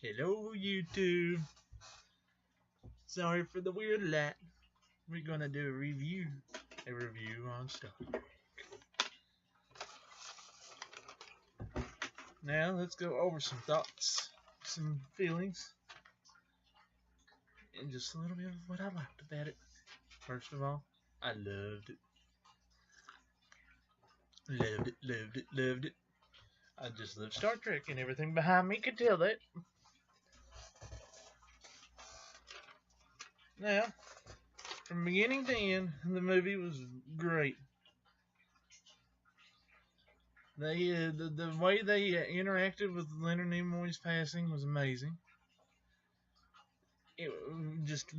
Hello, YouTube. Sorry for the weird light. We're gonna do a review on Star Trek. Now let's go over some thoughts, some feelings, and just a little bit of what I liked about it. First of all, I loved it. Loved it, loved it, loved it. I just love Star Trek, and everything behind me can tell that. Now, from beginning to end, the movie was great. The way they interacted with Leonard Nimoy's passing was amazing. It just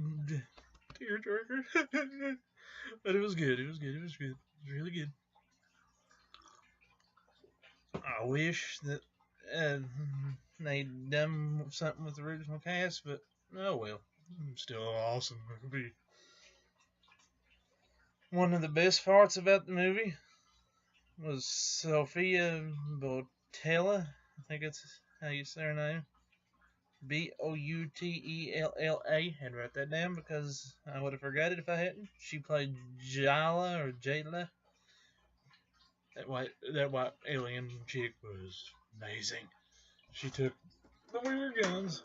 tearjerker, but it was good. It was good. It was good. It was really good. I wish that they'd done something with the original cast, but oh well. Still awesome movie. One of the best parts about the movie was Sophia Boutella. I think that's how you say her name. Boutella. Had to write that down because I would have forgot it if I hadn't. She played Jala or Jayla. That white alien chick was amazing. She took the weird guns,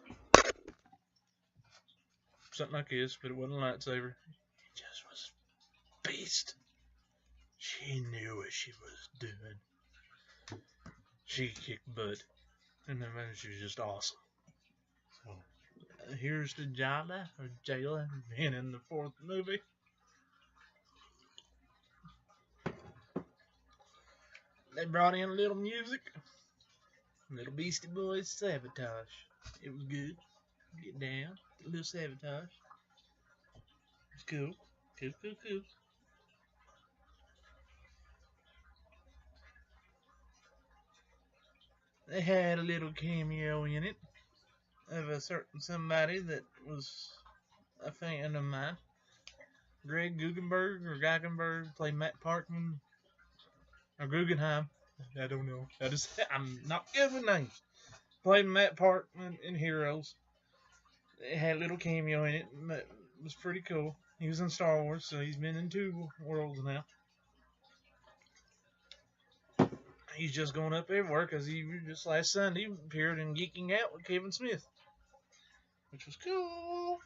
something like this, but it wasn't a lightsaber. It just was beast. She knew what she was doing. She kicked butt, and then she was just awesome. So here's to Jala or Jayla being in the fourth movie. They brought in a little music. Little Beastie Boys Sabotage. It was good. Get down. A little Sabotage. It's cool. Cool. They had a little cameo in it of a certain somebody that was a fan of mine. Greg Guggenberg or Guggenberg played Matt Parkman or Guggenheim. I don't know. I'm not good with names. Played Matt Parkman in Heroes. It had a little cameo in it. It was pretty cool. He was in Star Wars, so he's been in 2 worlds now. He's just going up everywhere because he just last Sunday appeared in Geeking Out with Kevin Smith, which was cool.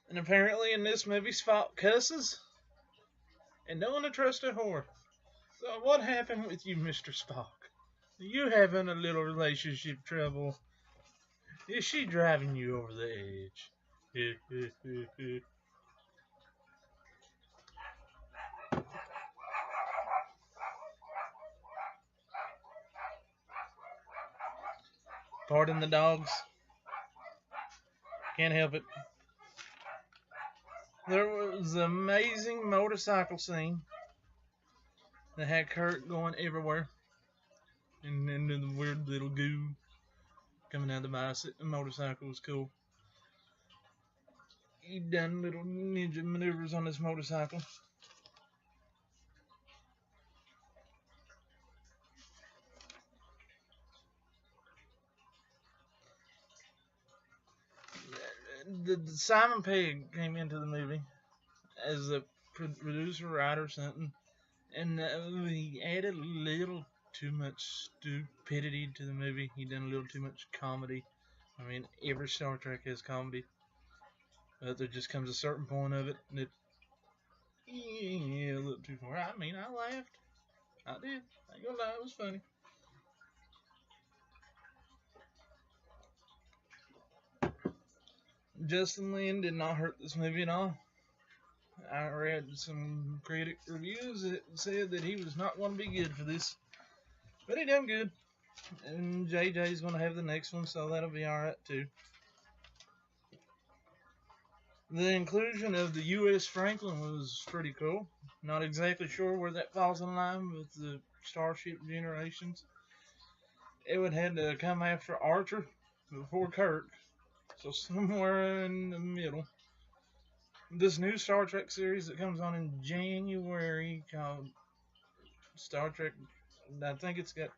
And apparently in this movie, Spock cusses and don't want to trust a whore. So what happened with you, Mr. Spock? Are you having a little relationship trouble? Is she driving you over the edge? Pardon the dogs. Can't help it. There was an amazing motorcycle scene that had Kirk going everywhere. And then the weird little goo coming out of the motorcycle was cool. He done little ninja maneuvers on this motorcycle. The Simon Pegg came into the movie as a producer, writer, something, and he added a little too much stupidity to the movie. He done a little too much comedy. I mean, every Star Trek has comedy, but there just comes a certain point of it that a little too far. I mean, I laughed. I did. I ain't gonna lie, it was funny. Justin Lin did not hurt this movie at all. I read some critic reviews that said that he was not going to be good for this, but he done good. And JJ's going to have the next one, so that'll be alright too. The inclusion of the U.S. Franklin was pretty cool. Not exactly sure where that falls in line with the Starship Generations. It would have to come after Archer before Kirk, so somewhere in the middle. This new Star Trek series that comes on in January called Star Trek, I think it's got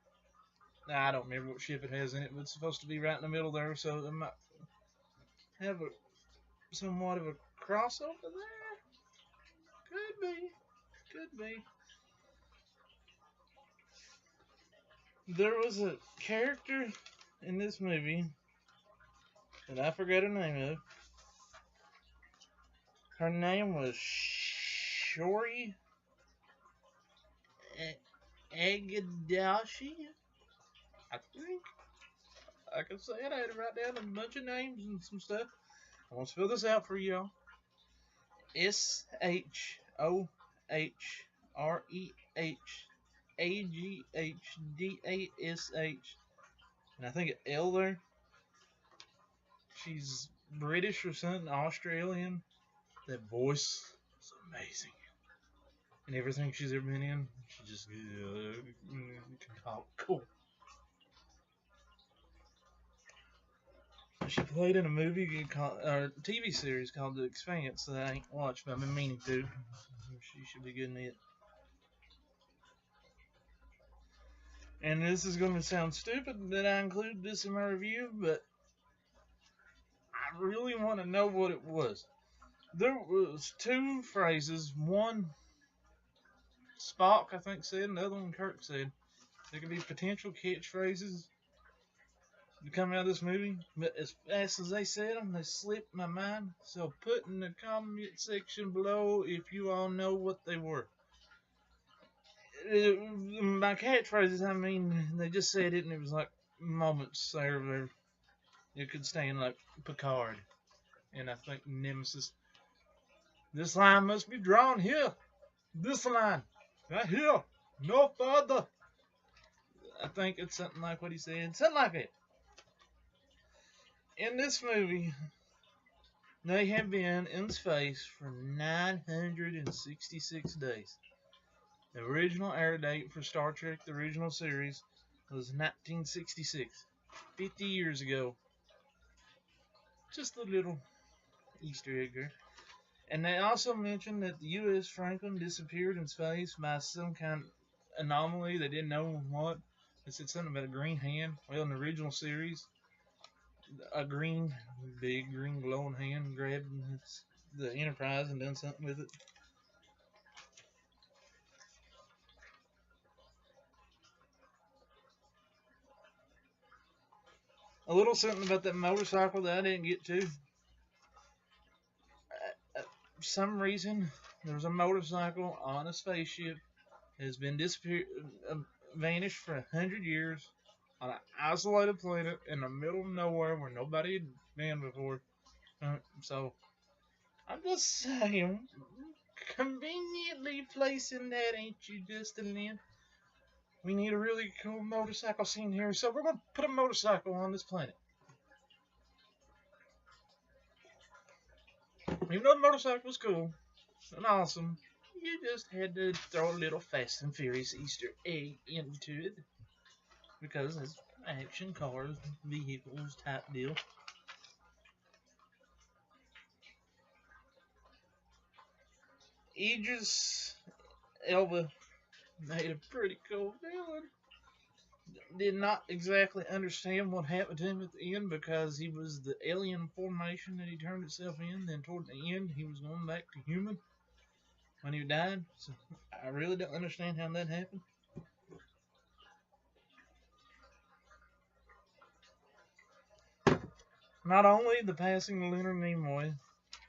I don't remember what ship it has in it, but it's supposed to be right in the middle there, so it might have a somewhat of a crossover there. Could be. Could be. There was a character in this movie that I forgot her name of. Her name was Shori Agadashi. I think. I can say it. I had to write down a bunch of names and some stuff. I want to fill this out for y'all. SHOREHAGHDASH. And I think an L there. She's British or something, Australian. That voice is amazing. And everything she's ever been in, she just can talk cool. She played in a movie or TV series called The Expanse that I ain't watched, but I've been meaning to. She should be good in it. And this is going to sound stupid that I include this in my review, but I really want to know what it was. There was two phrases. One, Spock, I think, said, and the other one, Kirk said. There could be potential catchphrases to come out of this movie, but as fast as they said them, they slipped my mind. So put in the comment section below if you all know what they were. By catchphrases, I mean they just said it, and it was like moments there where you could stand like Picard, and I think Nemesis. This line must be drawn here. This line, right here, no further. I think it's something like what he said, something like it. In this movie, they have been in space for 966 days. The original air date for Star Trek, the original series, was 1966, 50 years ago. Just a little Easter egg there. And they also mentioned that the U.S. Franklin disappeared in space by some kind of anomaly. They didn't know what. They said something about a green hand. Well, in the original series, a big green glowing hand grabbed the Enterprise and done something with it. A little something about that motorcycle that I didn't get to. For some reason, there's a motorcycle on a spaceship that has been vanished for 100 years on an isolated planet in the middle of nowhere where nobody had been before. So, I'm just saying, conveniently placing that, ain't you, Justin Lin? We need a really cool motorcycle scene here, so we're going to put a motorcycle on this planet. Even though the motorcycle was cool and awesome, you just had to throw a little Fast and Furious Easter egg into it. Because it's action cars, vehicles type deal. Idris Elba made a pretty cool villain. Did not exactly understand what happened to him at the end because he was the alien formation that he turned himself in. Then toward the end, he was going back to human when he died. So I really don't understand how that happened. Not only the passing of Leonard Nimoy,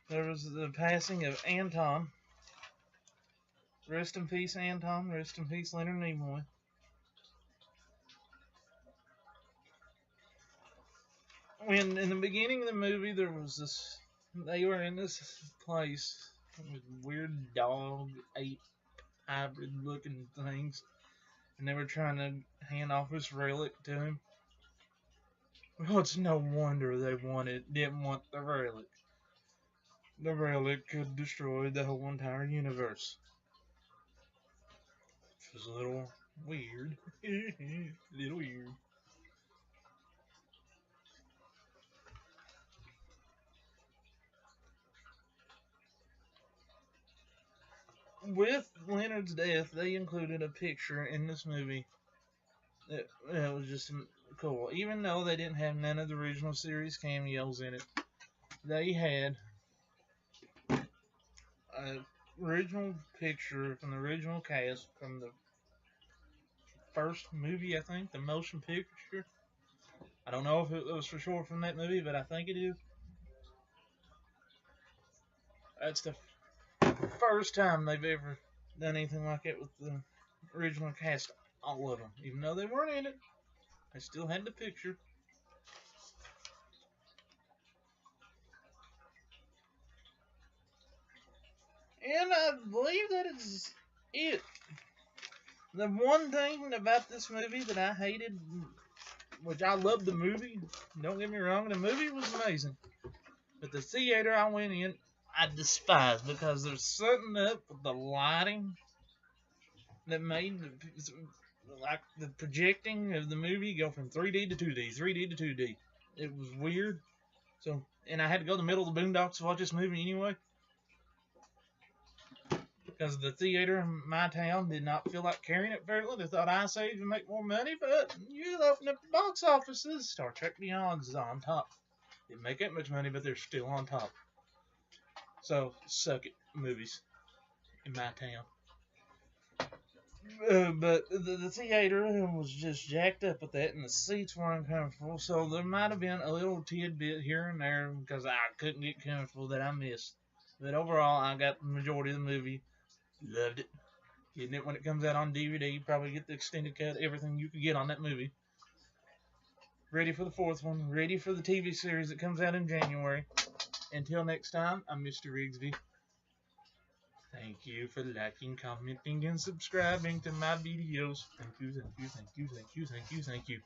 there was the passing of Anton. Rest in peace, Anton. Rest in peace, Leonard Nimoy. When in the beginning of the movie, there was this. They were in this place with weird dog, ape, hybrid-looking things, and they were trying to hand off this relic to him. Well, it's no wonder they didn't want the relic. The relic could destroy the whole entire universe. Which was a little weird. Little weird. With Leonard's death, they included a picture in this movie It was just cool. Even though they didn't have none of the original series cameos in it, they had an original picture from the original cast from the first movie, I think, the motion picture. I don't know if it was for sure from that movie, but I think it is. That's the first time they've ever done anything like it with the original cast, all of them. Even though they weren't in it, they still had the picture. And I believe that is it. The one thing about this movie that I hated, which I loved the movie, don't get me wrong, the movie was amazing. But the theater I went in, I despised because there's something up with the lighting that made the projecting of the movie go from 3D to 2D, 3D to 2D. It was weird. So, and I had to go to the middle of the boondocks to watch this movie anyway. Because the theater in my town did not feel like carrying it fairly. They thought Ice Age would make more money, but you open up the box offices, Star Trek Beyond is on top. Didn't make that much money, but they're still on top. So, suck it, movies in my town. But the theater was just jacked up with that, and the seats were uncomfortable. So there might have been a little tidbit here and there because I couldn't get comfortable that I missed. But overall, I got the majority of the movie. Loved it. Getting it when it comes out on DVD. You probably get the extended cut, everything you could get on that movie. Ready for the fourth one. Ready for the TV series that comes out in January. Until next time, I'm Mr. Rigsby. Thank you for liking, commenting, and subscribing to my videos. Thank you, thank you, thank you, thank you, thank you, thank you.